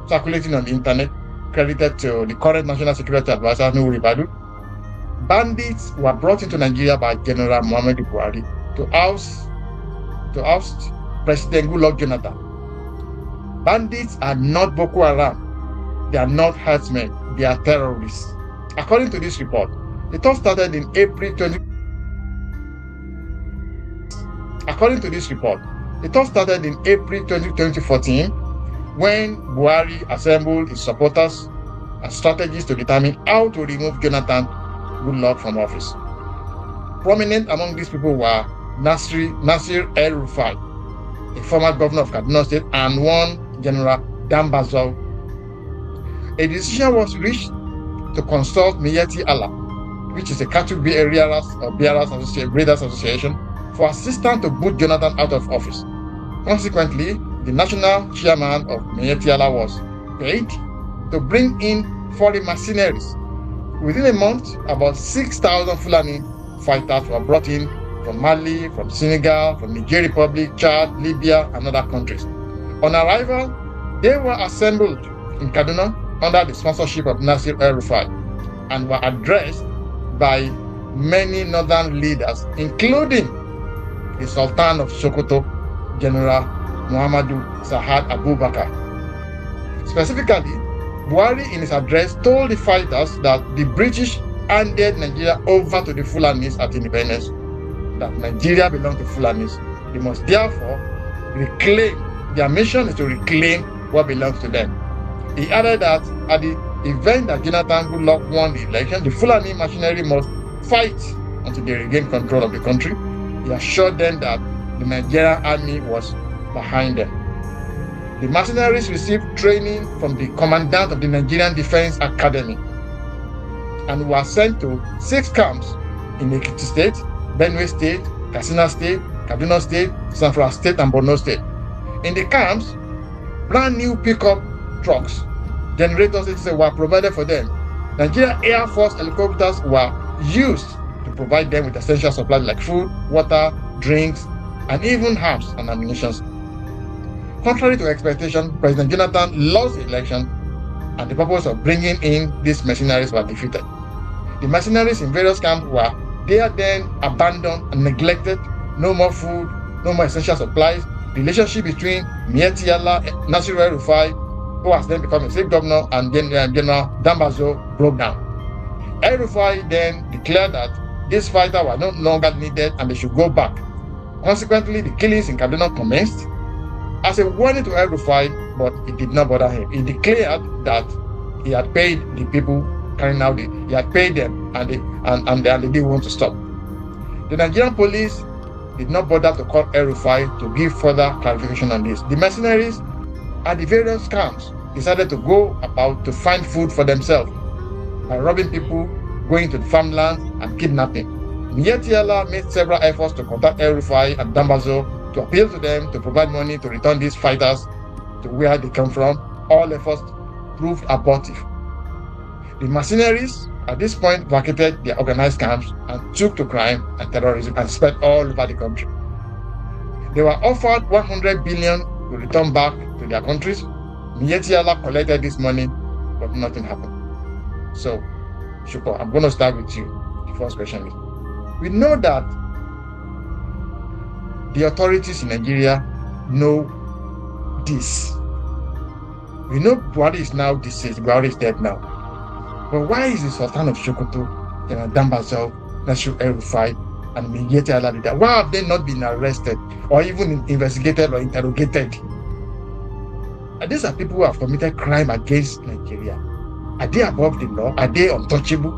circulating on the internet, credited to the current National Security Advisor, Nuhu Ribadu. Bandits were brought into Nigeria by General Muhammadu Buhari to oust President Goodluck Jonathan. Bandits are not Boko Haram. They are not herdsmen. They are terrorists. According to this report, it all started in April 2014 when Buhari assembled his supporters and strategists to determine how to remove Jonathan Goodluck from office. Prominent among these people were Nasir El-Rufai, a former governor of Kaduna State, and one General Dambazo. A decision was reached to consult Miyetti Allah, which is a cattle breeders association, for assistance to boot Jonathan out of office. Consequently, the national chairman of Miyetti Allah was paid to bring in foreign mercenaries. Within a month, about 6,000 Fulani fighters were brought in from Mali, from Senegal, from Niger Republic, Chad, Libya, and other countries. On arrival, they were assembled in Kaduna under the sponsorship of Nasir El-Rufai and were addressed by many northern leaders, including the Sultan of Sokoto, General Muhammadu Sa'ad Abubakar. Specifically, Buhari in his address told the fighters that the British handed Nigeria over to the Fulanis at independence, that Nigeria belonged to Fulanis. They must therefore reclaim, their mission is to reclaim what belongs to them. He added that at the event that Jonathan Goodluck won the election, the Fulani machinery must fight until they regain control of the country. He assured them that the Nigerian army was behind them. The mercenaries received training from the commandant of the Nigerian Defense Academy and were sent to 6 camps in Ekiti State, Benue State, Katsina State, Kaduna State, Zamfara State, and Borno State. In the camps, brand new pickup trucks, generators, etc. were provided for them. Nigeria Air Force helicopters were used to provide them with essential supplies like food, water, drinks, and even arms and ammunition. Contrary to expectation, President Jonathan lost the election, and the purpose of bringing in these mercenaries was defeated. The mercenaries in various camps were there then abandoned and neglected. No more food, no more essential supplies. The relationship between Miyetti Allah, Nasir El-Rufai, who has then become a state governor, and General Dambazo broke down. El-Rufai then declared that these fighters were no longer needed and they should go back. Consequently, the killings in Kaduna commenced. As a warning to El-Rufai, but it did not bother him. He declared that he had paid the people carrying out he had paid them, and they didn't want to stop. The Nigerian police did not bother to call El-Rufai to give further clarification on this. The mercenaries at the various camps decided to go about to find food for themselves by robbing people, going to the farmlands, and kidnapping. Miyetti Allah made several efforts to contact El-Rufai and Dambazo to appeal to them to provide money to return these fighters to where they come from. All efforts proved abortive. The mercenaries at this point vacated their organized camps and took to crime and terrorism and spread all over the country. They were offered 100 billion to return back to their countries. Miyetti Allah collected this money, but nothing happened. So, Shuko, I'm going to start with you. The first question is, we know that the authorities in Nigeria know this. We know Buhari is now deceased, Buhari is dead now. But why is the Sultan of Sokoto, Dambazo, Nasir El-Rufai, and Miyetti Allah leader, why have they not been arrested or even investigated or interrogated? And these are people who have committed crime against Nigeria. Are they above the law? Are they untouchable?